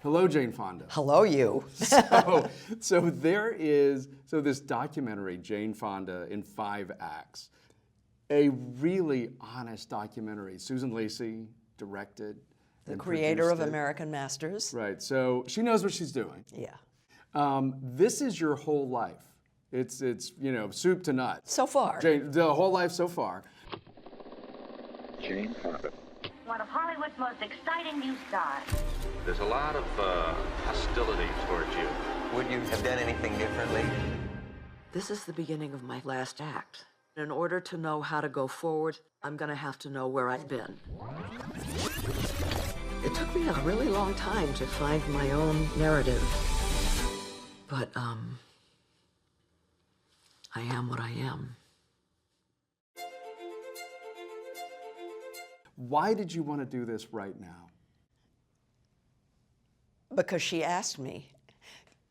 Hello, Jane Fonda. Hello, you. So there is this documentary, Jane Fonda, in 5 acts. A really honest documentary. Susan Lacey directed. The creator of American Masters. Right. So she knows what she's doing. Yeah. This is your whole life. It's soup to nuts. So far. Jane, the whole life so far. Jane Fonda. One of Hollywood's most exciting new stars. There's a lot of hostility towards you. Would you have done anything differently? This is the beginning of my last act. In order to know how to go forward, I'm going to have to know where I've been. It took me a really long time to find my own narrative. But, I am what I am. Why did you want to do this right now? Because she asked me.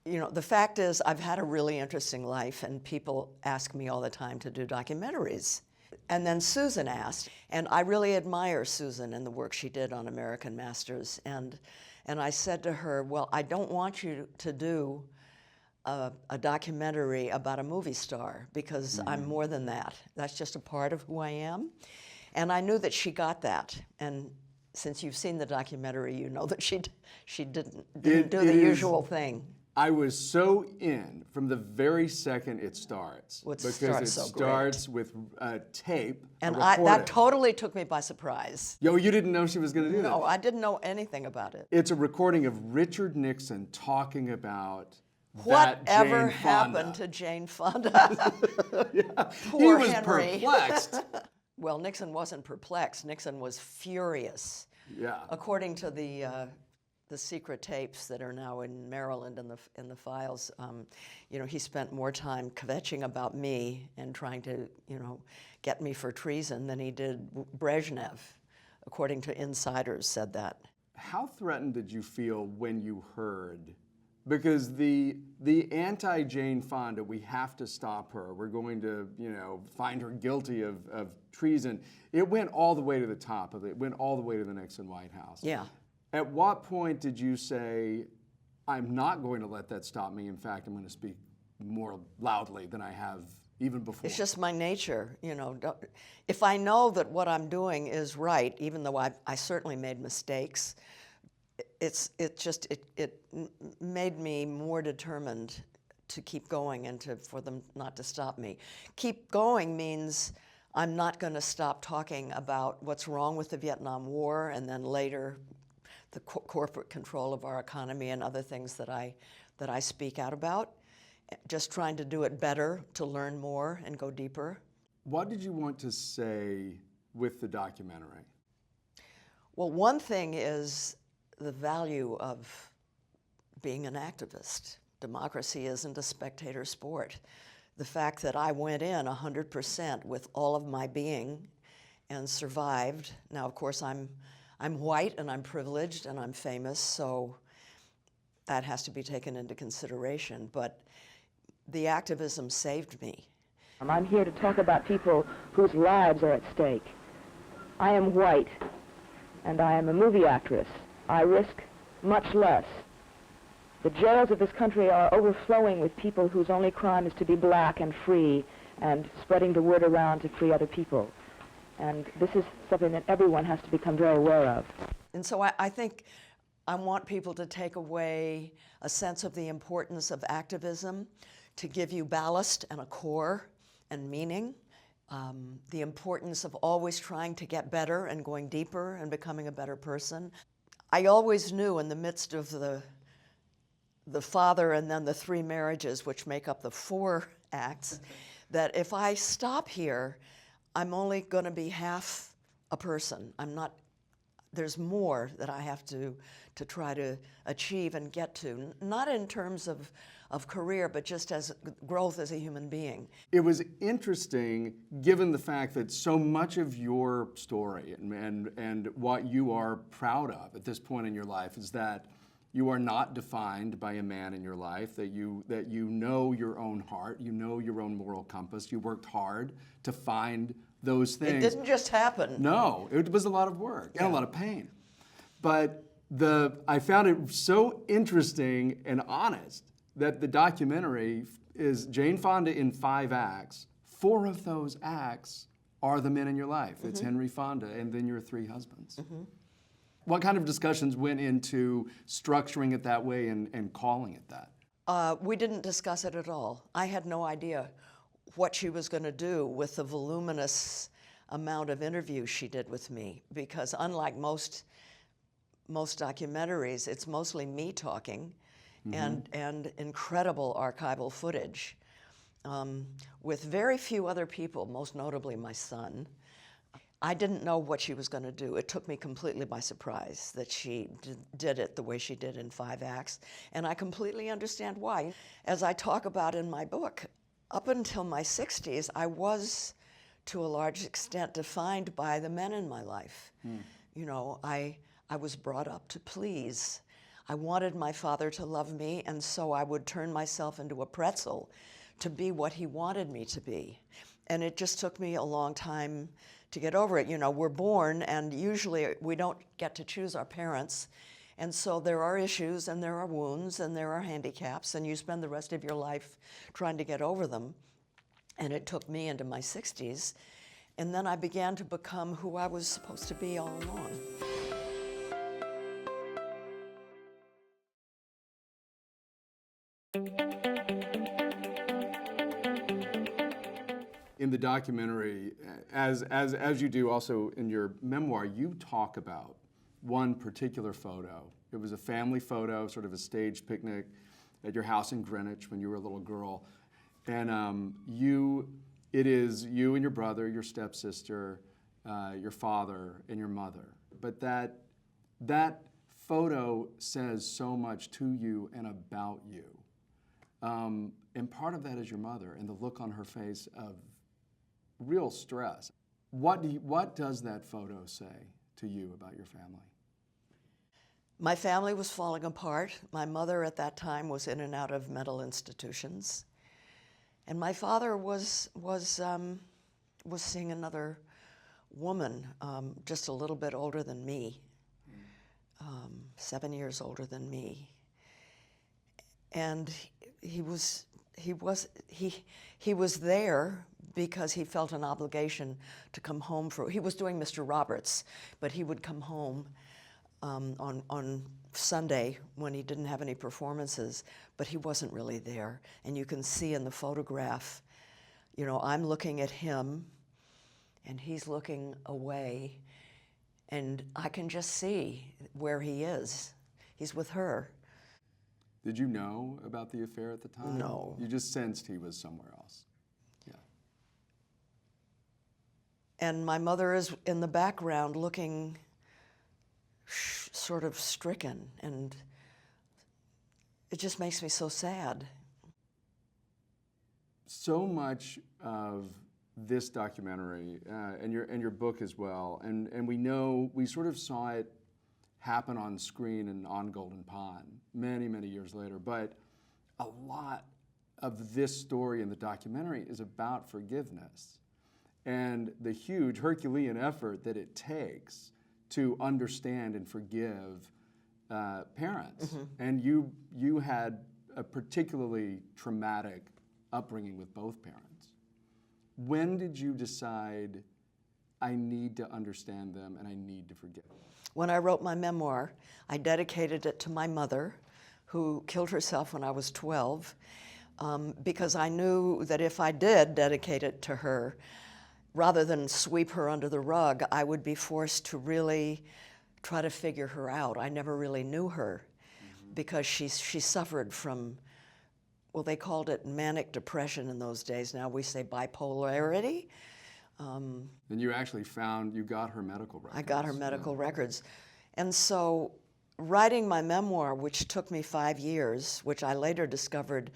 You know, the fact is, I've had a really interesting life, and people ask me all the time to do documentaries. And then Susan asked, and I really admire Susan and the work she did on American Masters. And I said to her, well, I don't want you to do a documentary about a movie star, because I'm more than that. That's just a part of who I am. And I knew that she got that. And since you've seen the documentary, you know that she didn't do the usual thing. I was so in from the very second it starts. Because it starts with tape. And that totally took me by surprise. Yo, you didn't know she was going to do that? No, I didn't know anything about it. It's a recording of Richard Nixon talking about whatever Jane happened to Jane Fonda. Yeah. Poor He was Henry. perplexed. Well, Nixon wasn't perplexed. Nixon was furious. Yeah. According to the secret tapes that are now in Maryland in the files, he spent more time kvetching about me and trying to, get me for treason than he did Brezhnev. According to insiders, said that. How threatened did you feel when you heard? Because the anti-Jane Fonda, we have to stop her. We're going to, find her guilty of treason. It went all the way to the top of it. It went all the way to the Nixon White House. Yeah. At what point did you say, I'm not going to let that stop me. In fact, I'm going to speak more loudly than I have even before? It's just my nature, If I know that what I'm doing is right, even though I certainly made mistakes, it made me more determined to keep going and for them not to stop me. Keep going means I'm not going to stop talking about what's wrong with the Vietnam War, and then later the corporate control of our economy and other things that I speak out about. Just trying to do it better, to learn more and go deeper. What did you want to say with the documentary? Well, one thing is the value of being an activist. Democracy isn't a spectator sport. The fact that I went in 100% with all of my being and survived. Now, of course, I'm white and I'm privileged and I'm famous, so that has to be taken into consideration. But the activism saved me. I'm here to talk about people whose lives are at stake. I am white, and I am a movie actress. I risk much less. The jails of this country are overflowing with people whose only crime is to be black and free and spreading the word around to free other people. And this is something that everyone has to become very aware of. And so I think I want people to take away a sense of the importance of activism, to give you ballast and a core and meaning, the importance of always trying to get better and going deeper and becoming a better person. I always knew in the midst of the father and then the 3 marriages, which make up the 4 acts, that if I stop here, I'm only going to be half a person. There's more that I have to try to achieve and get to, not in terms of career, but just as growth as a human being. It was interesting, given the fact that so much of your story and what you are proud of at this point in your life is that you are not defined by a man in your life, that you know your own heart, you know your own moral compass, you worked hard to find those things. It didn't just happen. No, it was a lot of work and a lot of pain. But I found it so interesting and honest that the documentary is Jane Fonda in 5 acts. 4 of those acts are the men in your life. It's Henry Fonda and then your 3 husbands. What kind of discussions went into structuring it that way and calling it that? We didn't discuss it at all. I had no idea what she was going to do with the voluminous amount of interviews she did with me, because unlike most documentaries, it's mostly me talking and incredible archival footage with very few other people, most notably my son. I didn't know what she was going to do. It took me completely by surprise that she did it the way she did in 5 acts, and I completely understand why. As I talk about in my book, up until my 60s, I was, to a large extent, defined by the men in my life. You know, I was brought up to please. I wanted my father to love me, and so I would turn myself into a pretzel to be what he wanted me to be. And it just took me a long time to get over it. You know, we're born, and usually we don't get to choose our parents. And so there are issues, and there are wounds, and there are handicaps, and you spend the rest of your life trying to get over them. And it took me into my 60s. And then I began to become who I was supposed to be all along. In the documentary, as you do also in your memoir, you talk about one particular photo. It was a family photo, sort of a stage picnic at your house in Greenwich when you were a little girl. And it is you and your brother, your stepsister, your father, and your mother. But that photo says so much to you and about you. And part of that is your mother and the look on her face of real stress. What does that photo say to you about your family? My family was falling apart. My mother at that time was in and out of mental institutions. And my father was seeing another woman, just a little bit older than me, 7 years older than me. And he was there because he felt an obligation to come home he was doing Mr. Roberts, but he would come home on Sunday when he didn't have any performances, but he wasn't really there. And you can see in the photograph, you know, I'm looking at him and he's looking away, and I can just see where he is. He's with her. Did you know about the affair at the time? No. You just sensed he was somewhere else. Yeah. And my mother is in the background looking sort of stricken, and it just makes me so sad. So much of this documentary and your book as well, and we sort of saw it happen on screen and on Golden Pond many, many years later, but a lot of this story in the documentary is about forgiveness and the huge Herculean effort that it takes to understand and forgive parents. And you had a particularly traumatic upbringing with both parents. When did you decide, I need to understand them and I need to forgive them? When I wrote my memoir, I dedicated it to my mother, who killed herself when I was 12, because I knew that if I did dedicate it to her, rather than sweep her under the rug, I would be forced to really try to figure her out. I never really knew her because she suffered from, well, they called it manic depression in those days. Now we say bipolarity. And you actually you got her medical records. I got her medical records. And so writing my memoir, which took me 5 years, which I later discovered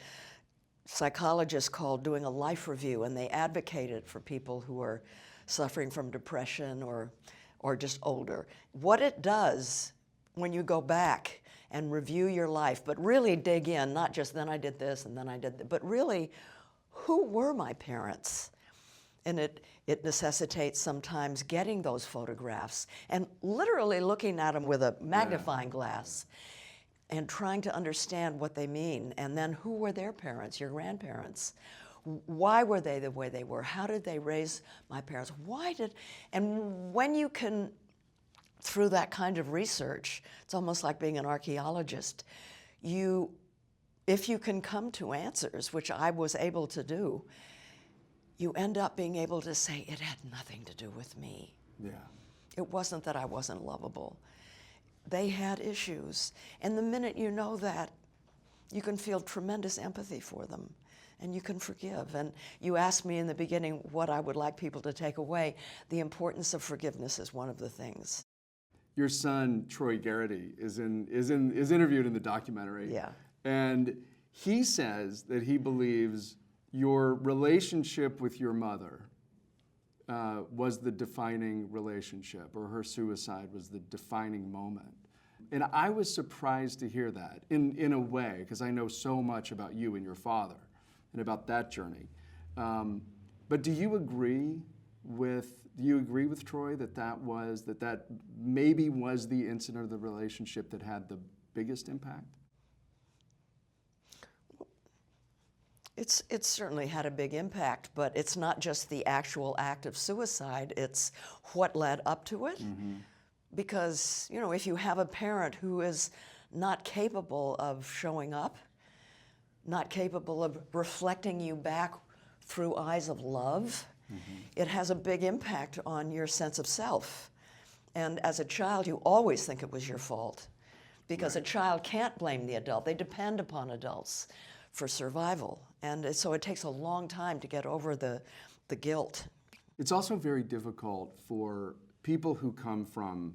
psychologists called doing a life review, and they advocated for people who are suffering from depression or just older. What it does when you go back and review your life, but really dig in, not just then I did this and then I did that, but really, who were my parents? And it necessitates sometimes getting those photographs and literally looking at them with a magnifying glass and trying to understand what they mean. And then who were their parents, your grandparents? Why were they the way they were? How did they raise my parents? And when you can, through that kind of research, it's almost like being an archaeologist, if you can come to answers, which I was able to do, you end up being able to say, it had nothing to do with me. Yeah. It wasn't that I wasn't lovable. They had issues. And the minute you know that, you can feel tremendous empathy for them, and you can forgive. And you asked me in the beginning what I would like people to take away. The importance of forgiveness is one of the things. Your son, Troy Garrity, is interviewed in the documentary. Yeah. And he says that he believes your relationship with your mother was the defining relationship, or her suicide was the defining moment. And I was surprised to hear that in a way, because I know so much about you and your father and about that journey. But do you agree with Troy that maybe was the incident of the relationship that had the biggest impact? It's certainly had a big impact, but it's not just the actual act of suicide, it's what led up to it. Mm-hmm. Because, if you have a parent who is not capable of showing up, not capable of reflecting you back through eyes of love, mm-hmm. it has a big impact on your sense of self. And as a child, you always think it was your fault, because right. A child can't blame the adult. They depend upon adults for survival. And so it takes a long time to get over the guilt. It's also very difficult for people who come from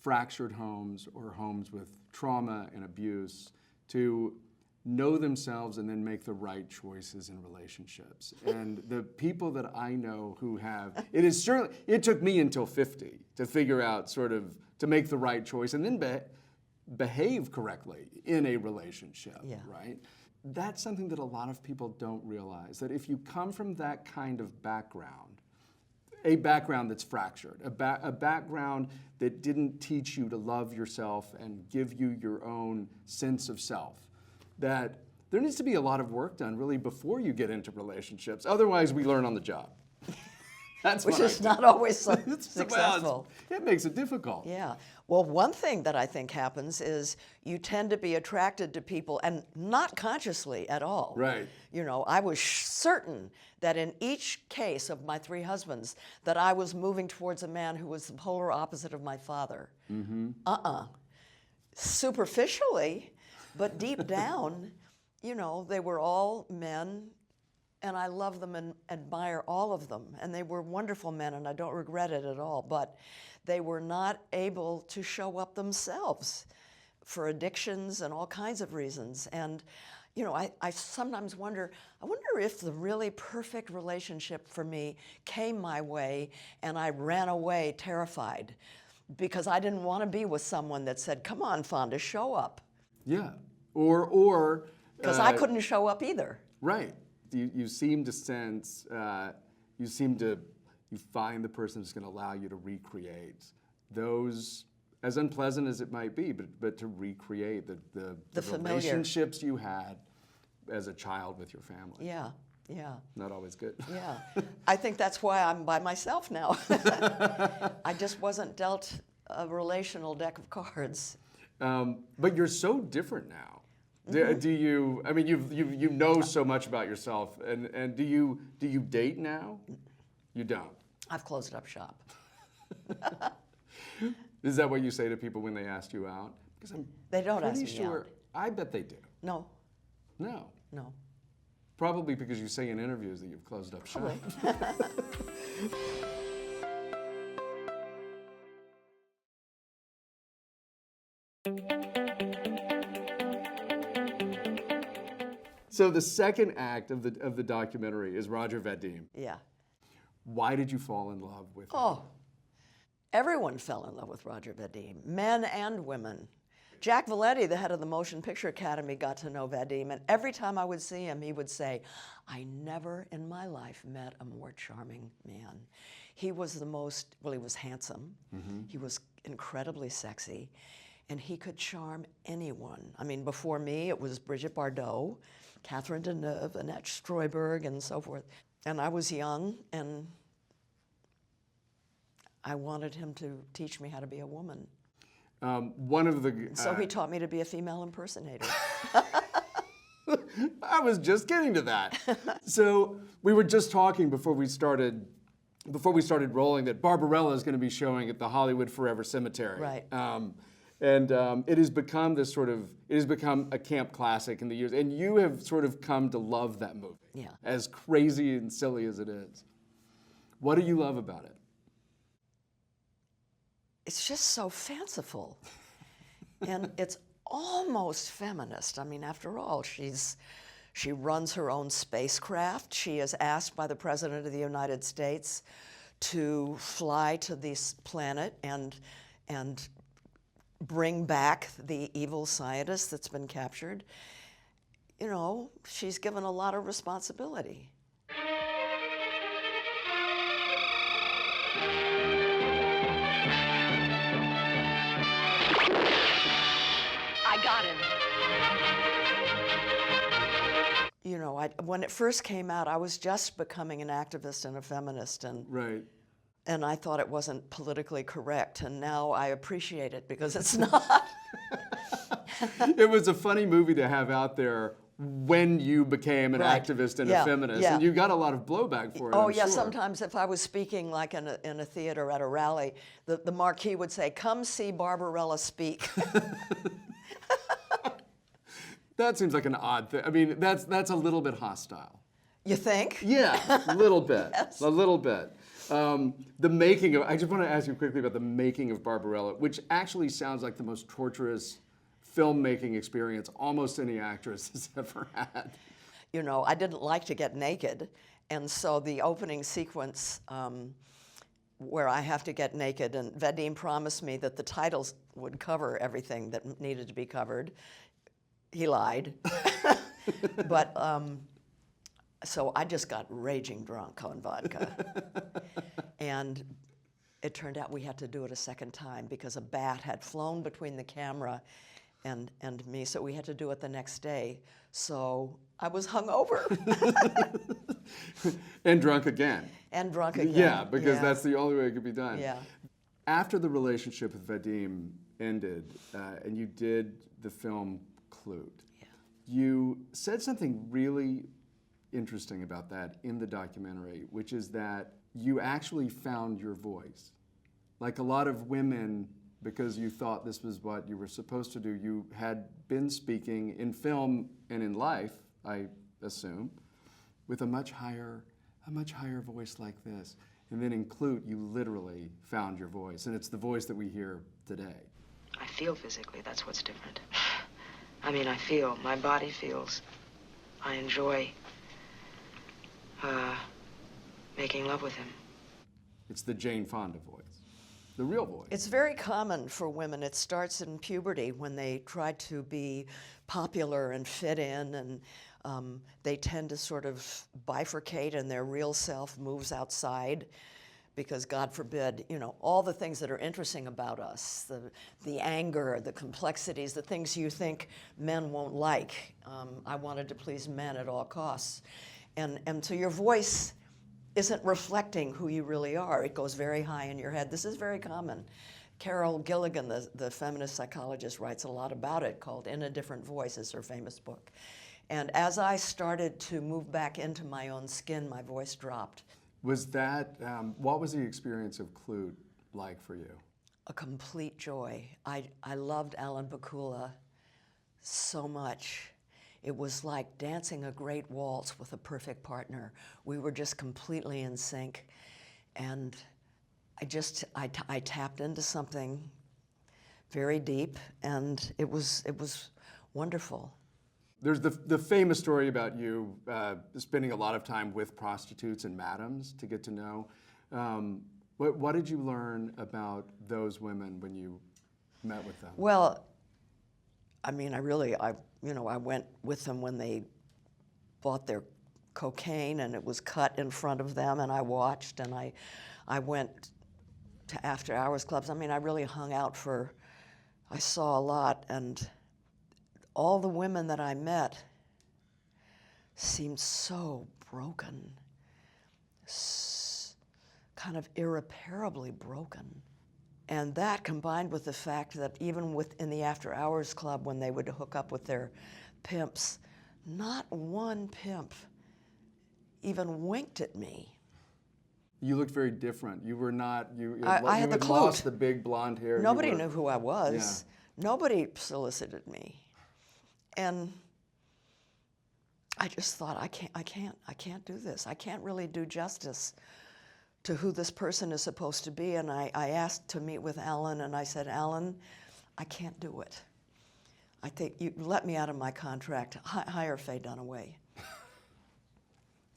fractured homes or homes with trauma and abuse to know themselves and then make the right choices in relationships. And the people that I know who have, it took me until 50 to figure out to make the right choice and then behave correctly in a relationship, yeah. right? That's something that a lot of people don't realize, that if you come from that kind of background, a background that's fractured, a background that didn't teach you to love yourself and give you your own sense of self, that there needs to be a lot of work done really before you get into relationships. Otherwise, we learn on the job. Which is not always successful. It makes it difficult. Yeah. Well, one thing that I think happens is you tend to be attracted to people, and not consciously at all. Right. I was certain that in each case of my 3 husbands, that I was moving towards a man who was the polar opposite of my father. Mm-hmm. Superficially, but deep down, they were all men. And I love them and admire all of them. And they were wonderful men, and I don't regret it at all. But they were not able to show up themselves for addictions and all kinds of reasons. And, I sometimes wonder if the really perfect relationship for me came my way and I ran away terrified because I didn't want to be with someone that said, come on, Fonda, show up. Yeah. Or because I couldn't show up either. Right. You seem to sense, you find the person who's going to allow you to recreate those, as unpleasant as it might be, but to recreate the relationships you had as a child with your family. Yeah, yeah. Not always good. Yeah. I think that's why I'm by myself now. I just wasn't dealt a relational deck of cards. But you're so different now. Mm-hmm. Do you? I mean, you know so much about yourself, and do you date now? You don't. I've closed up shop. Is that what you say to people when they ask you out? Because they don't ask me sure. out. I bet they do. No. No. No. Probably because you say in interviews that you've closed up shop. So the second act of the documentary is Roger Vadim. Yeah. Why did you fall in love with him? Oh, everyone fell in love with Roger Vadim, men and women. Jack Valletti, the head of the Motion Picture Academy, got to know Vadim, and every time I would see him, he would say, "I never in my life met a more charming man." He was the most, well, he was handsome, he was incredibly sexy, and he could charm anyone. I mean, before me, it was Brigitte Bardot, Catherine Deneuve, Annette Streuberg, and so forth. And I was young, and I wanted him to teach me how to be a woman. One of the... So he taught me to be a female impersonator. I was just getting to that. So we were just talking before we started rolling that Barbarella is going to be showing at the Hollywood Forever Cemetery. Right. It has become this sort of, it has become a camp classic in the years, and you have sort of come to love that movie. Yeah. As crazy and silly as it is. What do you love about it? It's just so fanciful. And it's almost feminist. I mean, after all, she runs her own spacecraft. She is asked by the President of the United States to fly to this planet and bring back the evil scientist that's been captured. You know, she's given a lot of responsibility. I got him. You know, when it first came out, I was just becoming an activist and a feminist, and Right. and I thought it wasn't politically correct, and now I appreciate it because it's not. It was a funny movie to have out there when you became an Right. activist and Yeah, a feminist, yeah. and you got a lot of blowback for it. Oh I'm yeah, sure. sometimes if I was speaking like in a theater at a rally, the marquee would say, "Come see Barbarella speak." That seems like an odd thing. I mean, that's a little bit hostile. You think? Yeah, a little bit. Yes. A little bit. The making of, I just want to ask you quickly about the making of Barbarella, which actually sounds like the most torturous filmmaking experience almost any actress has ever had. You know, I didn't like to get naked, and so the opening sequence where I have to get naked, and Vadim promised me that the titles would cover everything that needed to be covered. He lied. But so I just got raging drunk on vodka. And it turned out we had to do it a second time because a bat had flown between the camera and me, so we had to do it the next day. So I was hungover. And drunk again. And drunk again. Yeah, because Yeah. that's the only way it could be done. Yeah. After the relationship with Vadim ended, and you did the film Clute, you said something really interesting about that in the documentary, which is that you actually found your voice. Like a lot of women, because you thought this was what you were supposed to do, you had been speaking in film and in life, I assume, with a much higher voice like this. And then in Clute, you literally found your voice, and it's the voice that we hear today. I feel physically, that's what's different. I mean, I feel, my body feels. I enjoy making love with him. It's the Jane Fonda voice, the real voice. It's very common for women. It starts in puberty when they try to be popular and fit in, and they tend to sort of bifurcate, and their real self moves outside because, God forbid, you know, all the things that are interesting about us, the anger, the complexities, the things you think men won't like. I wanted to please men at all costs. And so your voice isn't reflecting who you really are. It goes very high in your head. This is very common. Carol Gilligan, the feminist psychologist, writes a lot about it, called In a Different Voice is her famous book. And as I started to move back into my own skin, my voice dropped. Was that, what was the experience of Clute like for you? A complete joy. I loved Alan Bakula so much. It was like dancing a great waltz with a perfect partner. We were just completely in sync. And I tapped into something very deep, and it was wonderful. There's the famous story about you spending a lot of time with prostitutes and madams to get to know. What did you learn about those women when you met with them? Well, I mean, I went with them when they bought their cocaine, and it was cut in front of them, and I watched, and I went to after-hours clubs. I mean, I really hung out I saw a lot, and all the women that I met seemed so broken, kind of irreparably broken. And that, combined with the fact that even in the after-hours club, when they would hook up with their pimps, not one pimp even winked at me. You looked very different. You were not, I had the had clout. lost the big blonde hair. Nobody knew who I was. Yeah. Nobody solicited me. And I just thought, I can't do this. I can't really do justice to who this person is supposed to be. And I asked to meet with Alan, and I said, Alan, I can't do it. I think you let me out of my contract, hire Faye Dunaway.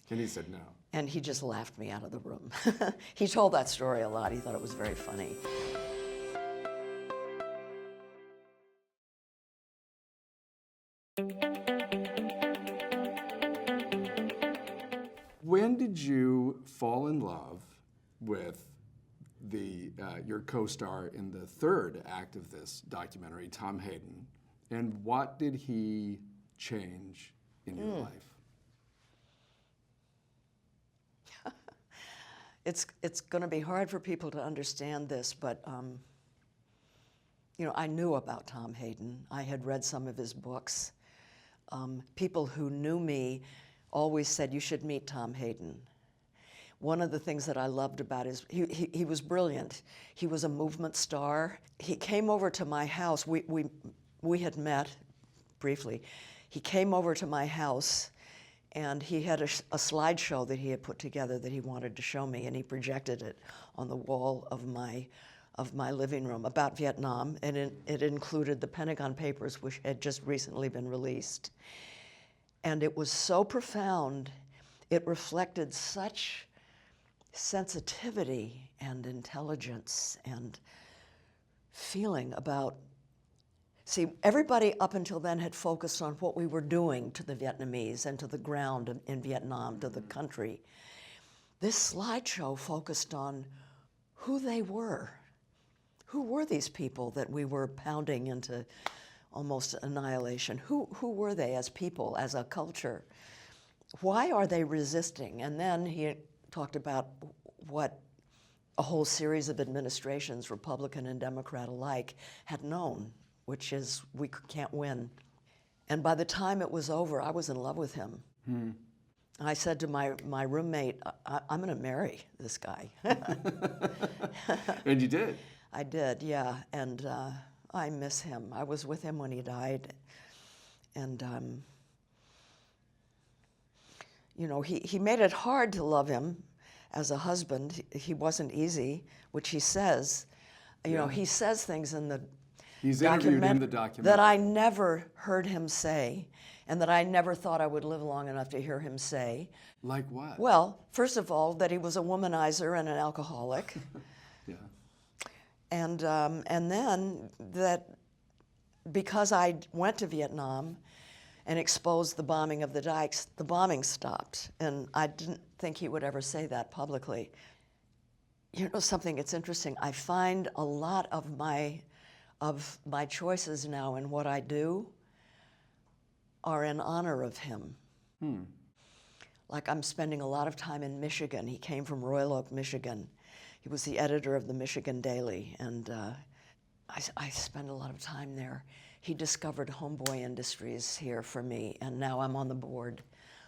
And he said no. And he just laughed me out of the room. He told that story a lot. He thought it was very funny. When did you fall in love with your co-star in the third act of this documentary, Tom Hayden, and what did he change in your life? It's going to be hard for people to understand this, but I knew about Tom Hayden. I had read some of his books. People who knew me always said, you should meet Tom Hayden. One of the things that I loved about he was brilliant. He was a movement star. He came over to my house. We had met briefly. He came over to my house, and he had a slideshow that he had put together that he wanted to show me, and he projected it on the wall of my living room about Vietnam, and it included the Pentagon Papers, which had just recently been released. And it was so profound, it reflected such sensitivity and intelligence and feeling about. See, everybody up until then had focused on what we were doing to the Vietnamese and to the ground in Vietnam, to the country. This slideshow focused on who they were. Who were these people that we were pounding into almost annihilation? Who were they as people, as a culture? Why are they resisting? And then he talked about what a whole series of administrations, Republican and Democrat alike, had known, which is we can't win. And by the time it was over, I was in love with him. I said to my roommate, I'm going to marry this guy. And you did? I did, yeah. And I miss him. I was with him when he died. And, he made it hard to love him as a husband. He wasn't easy, which he says. He says things in the He's interviewed in the documentary that I never heard him say, and that I never thought I would live long enough to hear him say. Like what? Well, first of all, that he was a womanizer and an alcoholic. Yeah. And then that because I went to Vietnam and exposed the bombing of the dikes, the bombing stopped. And I didn't think he would ever say that publicly. You know something, it's interesting. I find a lot of my choices now in what I do are in honor of him. Like I'm spending a lot of time in Michigan. He came from Royal Oak, Michigan. He was the editor of the Michigan Daily, and I spend a lot of time there. He discovered Homeboy Industries here for me, and now I'm on the board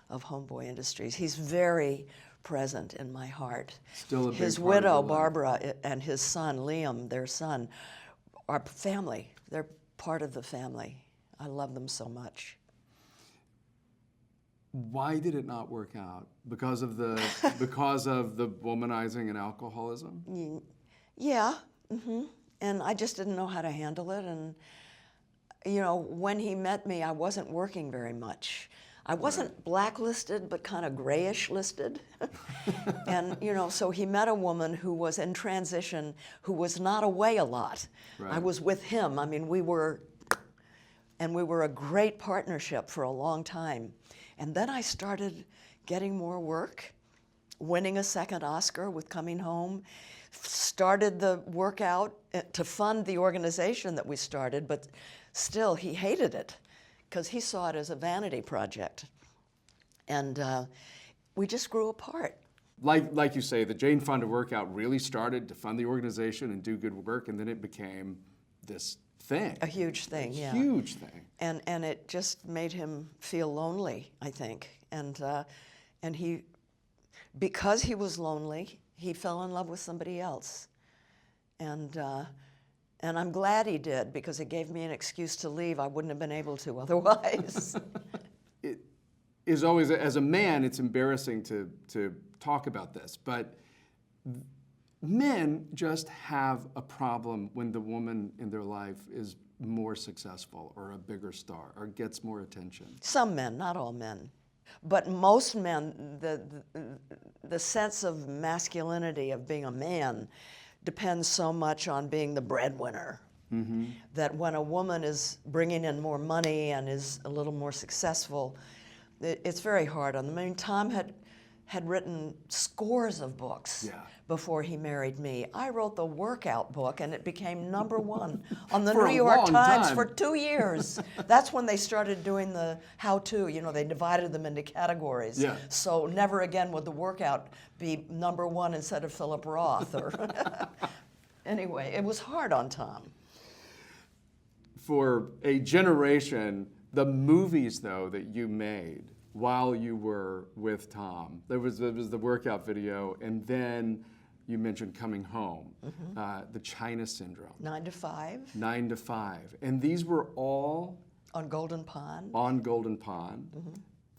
of Homeboy Industries. He's very present in my heart. Still a big His part of widow, your life. Barbara, and his son, Liam, their son, are family. They're part of the family. I love them so much. Why did it not work out? Because of the womanizing and alcoholism? Yeah, and I just didn't know how to handle it. And when he met me, I wasn't working very much. I wasn't blacklisted, but kind of grayish listed. And so he met a woman who was in transition, who was not away a lot. Right. I was with him. I mean, we were And we were a great partnership for a long time. And then I started getting more work, winning a second Oscar with Coming Home, started the workout to fund the organization that we started, but still he hated it because he saw it as a vanity project. And we just grew apart. Like you say, the Jane Fonda workout really started to fund the organization and do good work, and then it became this thing. A huge thing, yeah. Huge thing. And it just made him feel lonely, I think. And he, because he was lonely, he fell in love with somebody else. And I'm glad he did, because it gave me an excuse to leave. I wouldn't have been able to otherwise. It is always, as a man, it's embarrassing to talk about this, but men just have a problem when the woman in their life is more successful or a bigger star or gets more attention. Some men, not all men. But most men, the sense of masculinity of being a man depends so much on being the breadwinner, that when a woman is bringing in more money and is a little more successful, it's very hard on them. I mean, Tom had written scores of books before he married me. I wrote the workout book, and it became #1 on the New York Times for 2 years. That's when they started doing the how-to. You know, they divided them into categories. Yeah. So never again would the workout be #1 instead of Philip Roth. Or anyway, it was hard on Tom. For a generation, the movies, though, that you made while you were with Tom, there was the workout video, and then you mentioned Coming Home, the China Syndrome. 9 to 5. 9 to 5. And these were all On Golden Pond. on Golden Pond.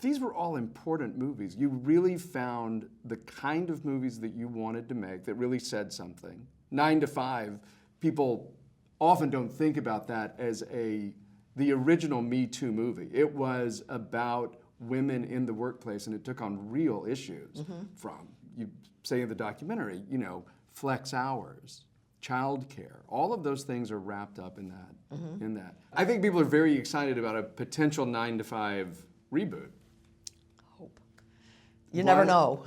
These were all important movies. You really found the kind of movies that you wanted to make that really said something. 9 to 5, people often don't think about that as the original Me Too movie. It was about women in the workplace, and it took on real issues from, you say in the documentary, you know, flex hours, childcare. All of those things are wrapped up in that. I think people are very excited about a potential 9 to 5 reboot. Hope. You never know.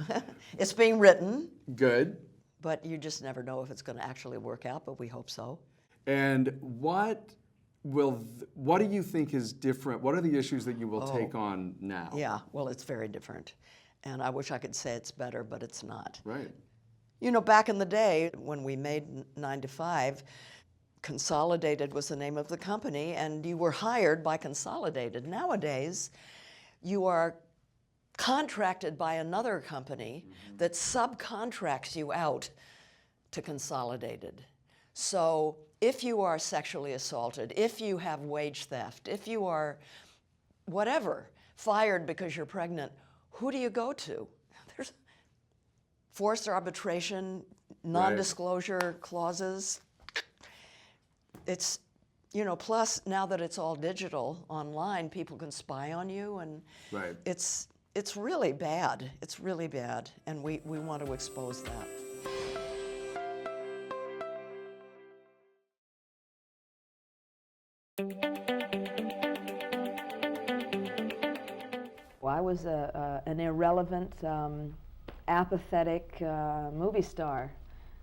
It's being written. Good. But you just never know if it's going to actually work out, but we hope so. And what do you think is different? What are the issues that you will take on now? Yeah, well, it's very different. And I wish I could say it's better, but it's not. Right. You know, back in the day when we made 9 to 5, Consolidated was the name of the company, and you were hired by Consolidated. Nowadays, you are contracted by another company that subcontracts you out to Consolidated. So if you are sexually assaulted, if you have wage theft, if you are whatever, fired because you're pregnant, who do you go to? There's forced arbitration, non-disclosure clauses. It's, you know, plus now that it's all digital online, people can spy on you, and it's really bad. It's really bad, and we want to expose that. Well, I was an irrelevant, apathetic movie star,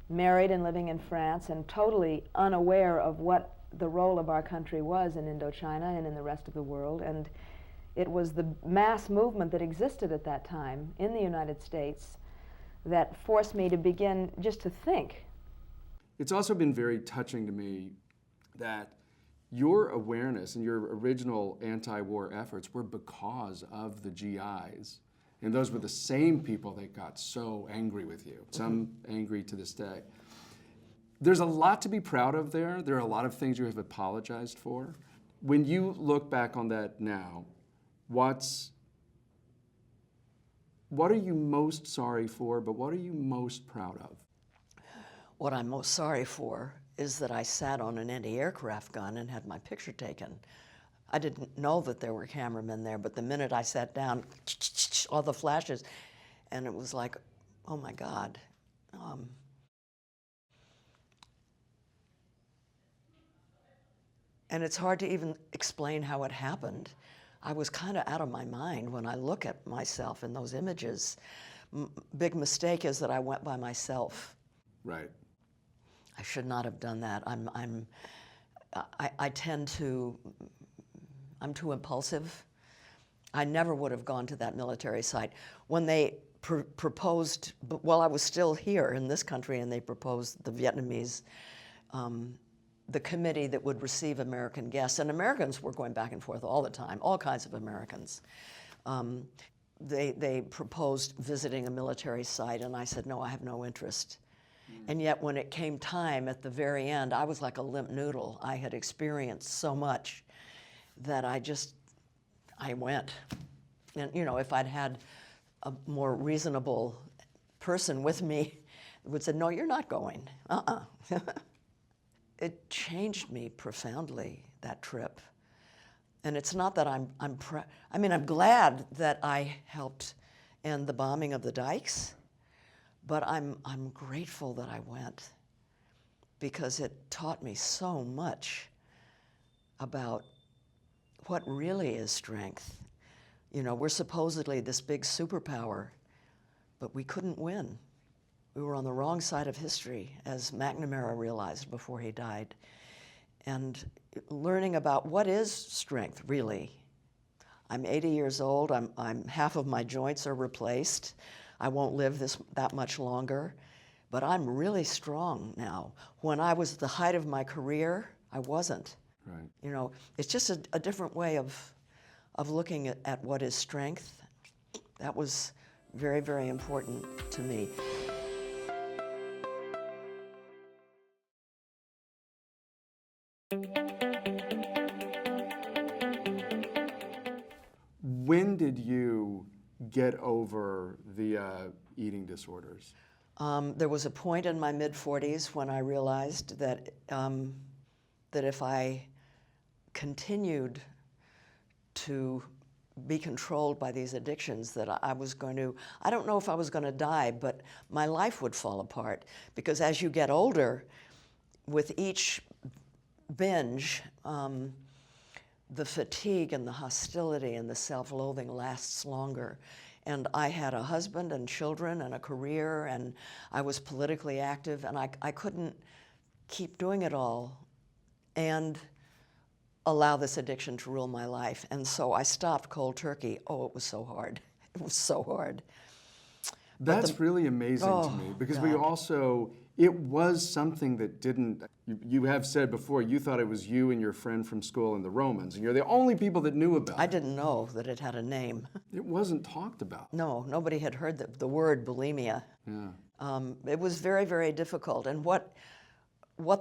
married and living in France, and totally unaware of what the role of our country was in Indochina and in the rest of the world. And it was the mass movement that existed at that time in the United States that forced me to begin just to think. It's also been very touching to me that your awareness and your original anti-war efforts were because of the GIs. And those were the same people that got so angry with you, some angry to this day. There's a lot to be proud of there. There are a lot of things you have apologized for. When you look back on that now, what are you most sorry for, but what are you most proud of? What I'm most sorry for is that I sat on an anti-aircraft gun and had my picture taken. I didn't know that there were cameramen there, but the minute I sat down, all the flashes, and it was like, oh my God. And it's hard to even explain how it happened. I was kind of out of my mind when I look at myself in those images. Big mistake is that I went by myself. Right. I should not have done that. I'm too impulsive. I never would have gone to that military site. When they proposed, well, I was still here in this country, and they proposed the Vietnamese, the committee that would receive American guests, and Americans were going back and forth all the time, all kinds of Americans. They proposed visiting a military site, and I said, no, I have no interest. And yet when it came time at the very end, I was like a limp noodle. I had experienced so much that I went. And you know, if I'd had a more reasonable person with me, would say, no, you're not going. It changed me profoundly, that trip. And it's not that I'm glad that I helped end the bombing of the dikes, but I'm grateful that I went, because it taught me so much about what really is strength. You know, we're supposedly this big superpower, but we couldn't win. We were on the wrong side of history, as McNamara realized before he died. And learning about what is strength, really. I'm 80 years old. Half of my joints are replaced. I won't live that much longer, but I'm really strong now. When I was at the height of my career, I wasn't. Right. You know, it's just a different way of looking at what is strength. That was very, very important to me. When did you get over the eating disorders? There was a point in my mid-40s when I realized that if I continued to be controlled by these addictions, that I was going to, I don't know if I was going to die, but my life would fall apart. Because as you get older, with each binge, the fatigue and the hostility and the self-loathing lasts longer. And I had a husband and children and a career, and I was politically active, and I couldn't keep doing it all and allow this addiction to rule my life. And so I stopped cold turkey. Oh, it was so hard. It was so hard. That's really amazing to me, because we also, it was something that didn't, you have said before, you thought it was you and your friend from school and the Romans, and you're the only people that knew about it. I didn't know that it had a name. It wasn't talked about. No, nobody had heard the word bulimia. Yeah. It was very, very difficult. And what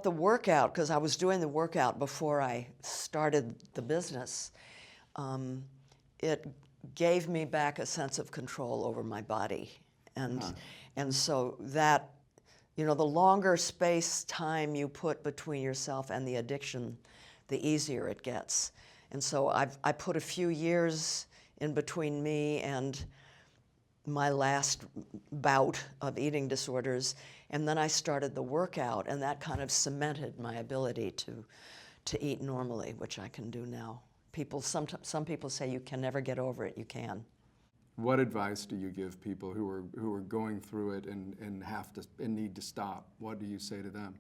the workout, because I was doing the workout before I started the business, it gave me back a sense of control over my body. And so that, you know, the longer time you put between yourself and the addiction, the easier it gets. And so I put a few years in between me and my last bout of eating disorders, and then I started the workout, and that kind of cemented my ability to eat normally, which I can do now. Some people say you can never get over it. You can. What advice do you give people who are going through it and need to stop? What do you say to them?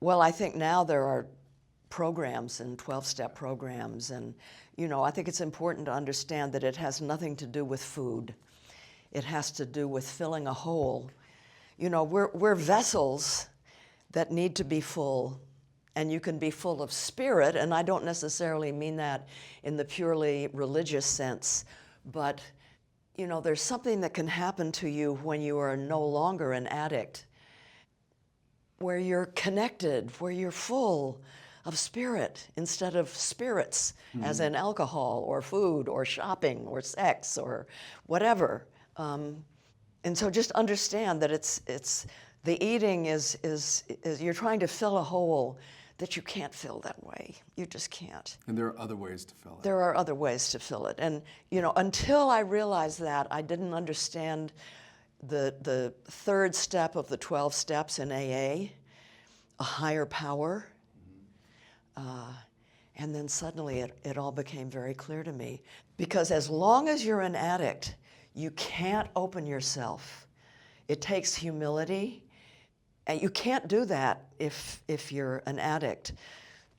Well, I think now there are programs and 12-step programs, and you know, I think it's important to understand that it has nothing to do with food. It has to do with filling a hole. You know, we're vessels that need to be full, and you can be full of spirit, and I don't necessarily mean that in the purely religious sense, but you know, there's something that can happen to you when you are no longer an addict, where you're connected, where you're full of spirit instead of spirits, as in alcohol or food or shopping or sex or whatever. And so just understand that it's the eating is you're trying to fill a hole that you can't fill that way. You just can't. And there are other ways to fill it. There are other ways to fill it. And you know, until I realized that, I didn't understand the third step of the 12 steps in AA, a higher power. And then suddenly it all became very clear to me. Because as long as you're an addict, you can't open yourself. It takes humility. And you can't do that if you're an addict.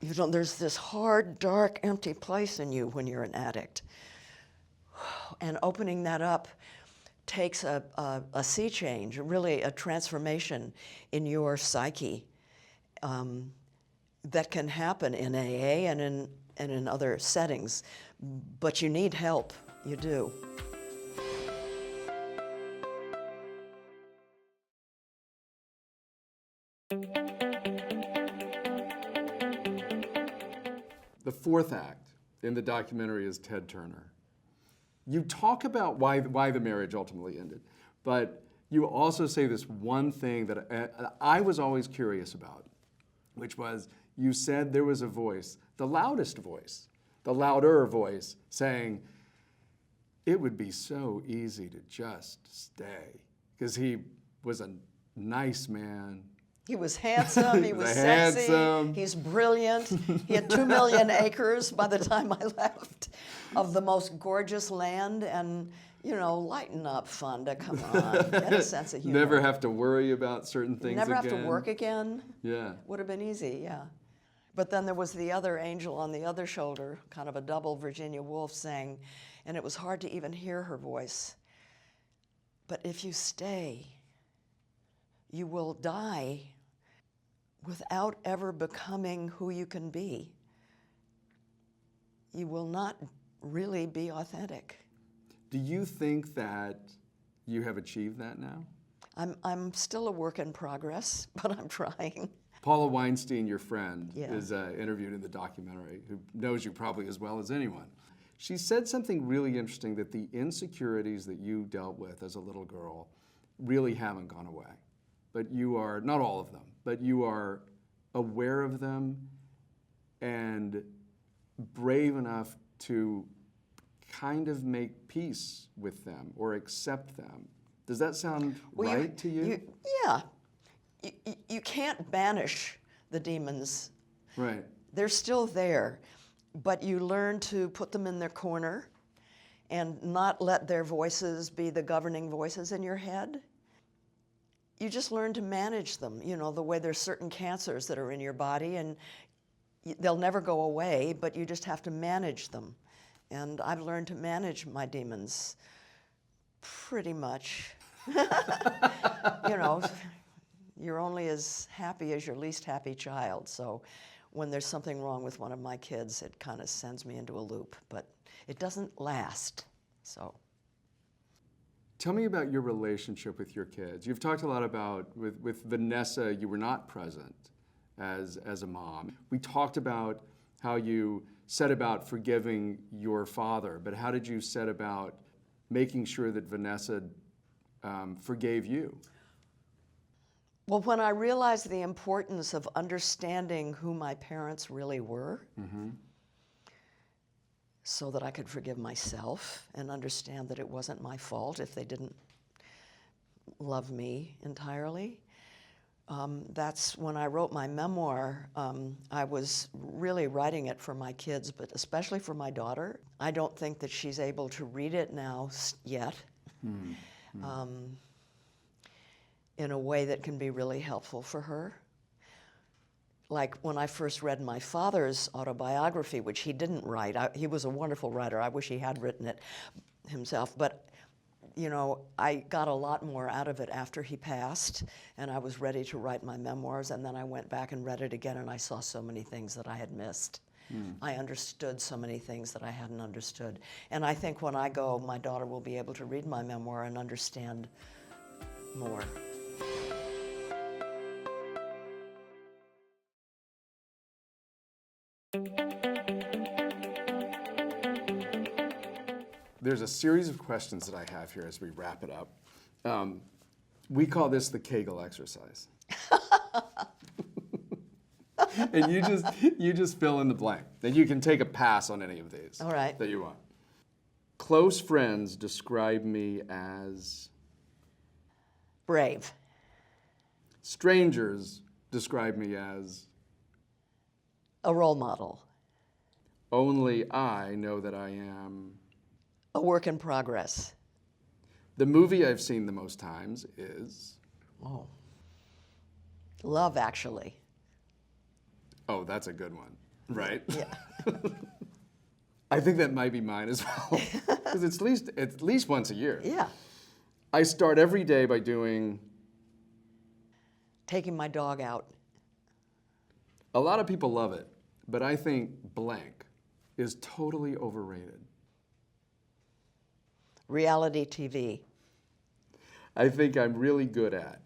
You don't, there's this hard, dark, empty place in you when you're an addict. And opening that up takes a sea change, really a transformation in your psyche that can happen in AA and in other settings. But you need help, you do. The fourth act in the documentary is Ted Turner. You talk about why the marriage ultimately ended, but you also say this one thing that I was always curious about, which was you said there was a voice, the loudest voice, the louder voice, saying, it would be so easy to just stay, because he was a nice man. He was handsome, he was sexy, handsome. He's brilliant. He had 2 million acres by the time I left of the most gorgeous land. And, you know, lighten up, Fonda, come on, get a sense of humor. Never have to worry about certain things Never again. have to work again. Yeah. Would have been easy, yeah. But then there was the other angel on the other shoulder, kind of a double Virginia Woolf saying, and it was hard to even hear her voice. But if you stay, you will die without ever becoming who you can be. You will not really be authentic. Do you think that you have achieved that now? I'm still a work in progress, but I'm trying. Paula Weinstein, your friend, Yeah. is interviewed in the documentary, who knows you probably as well as anyone. She said something really interesting, that the insecurities that you dealt with as a little girl really haven't gone away. But you are, not all of them, but you are aware of them and brave enough to kind of make peace with them or accept them. Does that sound right to you? Yeah. You can't banish the demons. Right. They're still there, but you learn to put them in their corner and not let their voices be the governing voices in your head. You just learn to manage them, you know, the way there's certain cancers that are in your body and they'll never go away, but you just have to manage them. And I've learned to manage my demons pretty much. You know, you're only as happy as your least happy child. So when there's something wrong with one of my kids, it kind of sends me into a loop, but it doesn't last, so. Tell me about your relationship with your kids. You've talked a lot about, with Vanessa, you were not present as a mom. We talked about how you set about forgiving your father, but how did you set about making sure that Vanessa forgave you? Well, when I realized the importance of understanding who my parents really were, so that I could forgive myself and understand that it wasn't my fault if they didn't love me entirely. That's when I wrote my memoir. I was really writing it for my kids, but especially for my daughter. I don't think that she's able to read it now yet in a way that can be really helpful for her. Like when I first read my father's autobiography, which he didn't write. He was a wonderful writer. I wish he had written it himself. But, you know, I got a lot more out of it after he passed, and I was ready to write my memoirs, and then I went back and read it again, and I saw so many things that I had missed. I understood so many things that I hadn't understood. And I think when I go, my daughter will be able to read my memoir and understand more. There's a series of questions that I have here as we wrap it up. We call this the Kegel exercise. And you just fill in the blank. Then you can take a pass on any of these. All right. That you want. Close friends describe me as? Brave. Strangers describe me as? A role model. Only I know that I am. A work in progress. The movie I've seen the most times is. Oh. Love, Actually. Oh, that's a good one, right? Yeah. I think that might be mine as well, because it's at least once a year. Yeah. I start every day by doing. Taking my dog out. A lot of people love it, but I think blank is totally overrated. Reality TV. I think I'm really good at.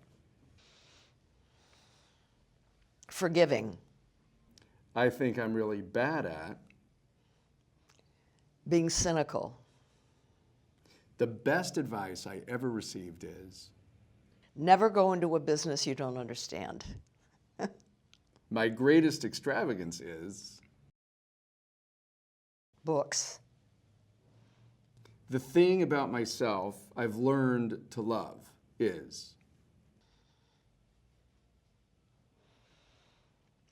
Forgiving. I think I'm really bad at. Being cynical. The best advice I ever received is. Never go into a business you don't understand. My greatest extravagance is. Books. The thing about myself I've learned to love is.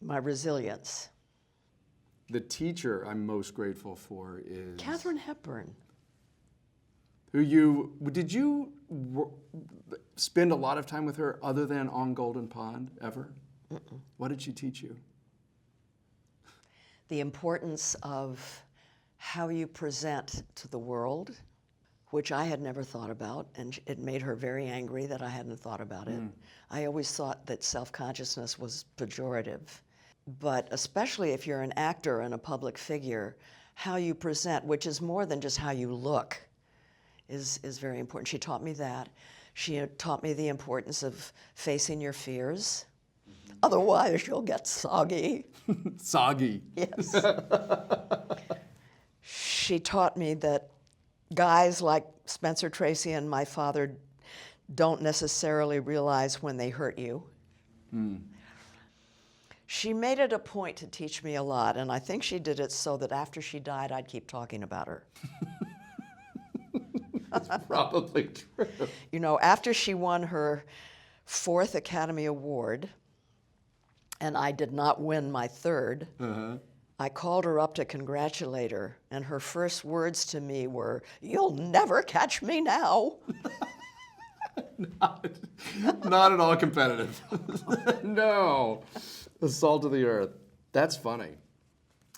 My resilience. The teacher I'm most grateful for is. Katharine Hepburn. Did you spend a lot of time with her other than on Golden Pond ever? Mm-mm. What did she teach you? The importance of how you present to the world, which I had never thought about, and it made her very angry that I hadn't thought about it. I always thought that self-consciousness was pejorative, but especially if you're an actor and a public figure, how you present, which is more than just how you look, is very important. She taught me that. She taught me the importance of facing your fears. Otherwise, you'll get soggy. Soggy. Yes. She taught me that guys like Spencer Tracy and my father don't necessarily realize when they hurt you. She made it a point to teach me a lot, and I think she did it so that after she died, I'd keep talking about her. That's probably true. You know, after she won her 4th Academy Award, and I did not win my 3rd, I called her up to congratulate her, and her first words to me were, "You'll never catch me now." Not at all competitive. No. The salt of the earth. That's funny.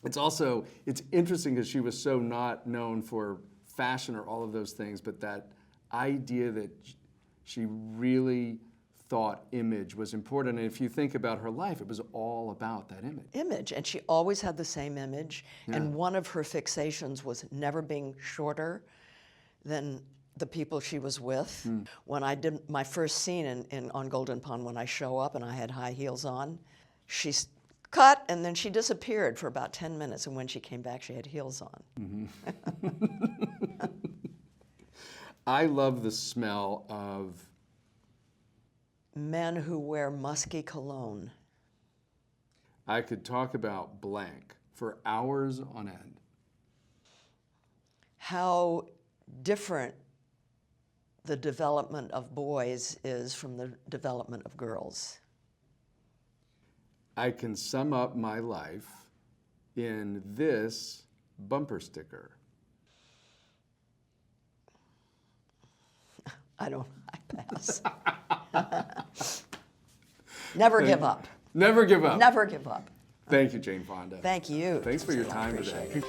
It's interesting because she was so not known for fashion or all of those things, but that idea that she really thought image was important. And if you think about her life, it was all about that image. And she always had the same image. Yeah. And one of her fixations was never being shorter than the people she was with. When I did my first scene on Golden Pond, when I show up and I had high heels on, she cut and then she disappeared for about 10 minutes. And when she came back, she had heels on. I love the smell of men who wear musky cologne. I could talk about blank for hours on end. How different the development of boys is from the development of girls. I can sum up my life in this bumper sticker. I pass. Never give up. Never give up. Never give up. Thank you, Jane Fonda. Thank you. Thanks for your time today.